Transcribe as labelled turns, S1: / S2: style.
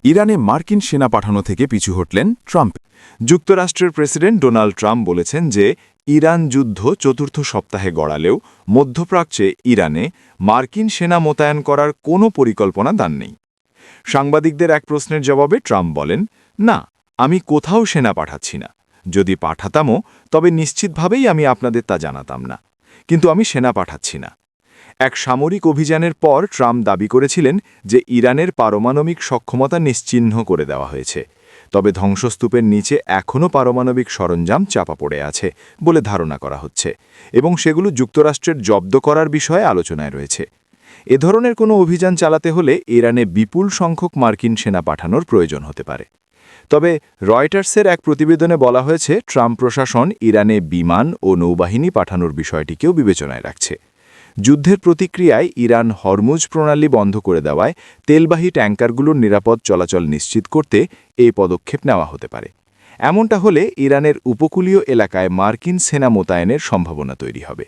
S1: ইরানে মার্কিন সেনা পাঠানো থেকে পিছু হটলেন ট্রাম্প। যুক্তরাষ্ট্রের প্রেসিডেন্ট ডোনাল্ড ট্রাম্প বলেছেন যে ইরান যুদ্ধ চতুর্থ সপ্তাহে গড়ালেও মধ্যপ্রাচ্যে ইরানে মার্কিন সেনা মোতায়েন করার কোনো পরিকল্পনা নেই। সাংবাদিকদের এক প্রশ্নের জবাবে ট্রাম্প বলেন, না, আমি কোথাও সেনা পাঠাচ্ছি না। যদি পাঠাতামও তবে নিশ্চিতভাবেই আমি আপনাদের তা জানাতাম না। কিন্তু আমি সেনা পাঠাচ্ছি না। এক সামরিক অভিযানের পর ট্রাম্প দাবি করেছিলেন যে ইরানের পারমাণবিক সক্ষমতা নিশ্চিহ্ন করে দেওয়া হয়েছে, তবে ধ্বংসস্তূপের নিচে এখনও পারমাণবিক সরঞ্জাম চাপা পড়ে আছে বলে ধারণা করা হচ্ছে এবং সেগুলো যুক্তরাষ্ট্রের জব্দ করার বিষয়ে আলোচনায় রয়েছে। এ ধরনের কোনো অভিযান চালাতে হলে ইরানে বিপুল সংখ্যক মার্কিন সেনা পাঠানোর প্রয়োজন হতে পারে। তবে রয়টার্সের এক প্রতিবেদনে বলা হয়েছে ট্রাম্প প্রশাসন ইরানে বিমান ও নৌবাহিনী পাঠানোর বিষয়টিকেও বিবেচনায় রাখছে। যুদ্ধের প্রতিক্রিয়ায় ইরান হরমুজ প্রণালী বন্ধ করে দেওয়ায় তেলবাহী ট্যাঙ্কারগুলোর নিরাপদ চলাচল নিশ্চিত করতে এই পদক্ষেপ নেওয়া হতে পারে। এমনটা হলে ইরানের উপকূলীয় এলাকায় মার্কিন সেনা মোতায়েনের সম্ভাবনা তৈরি হবে।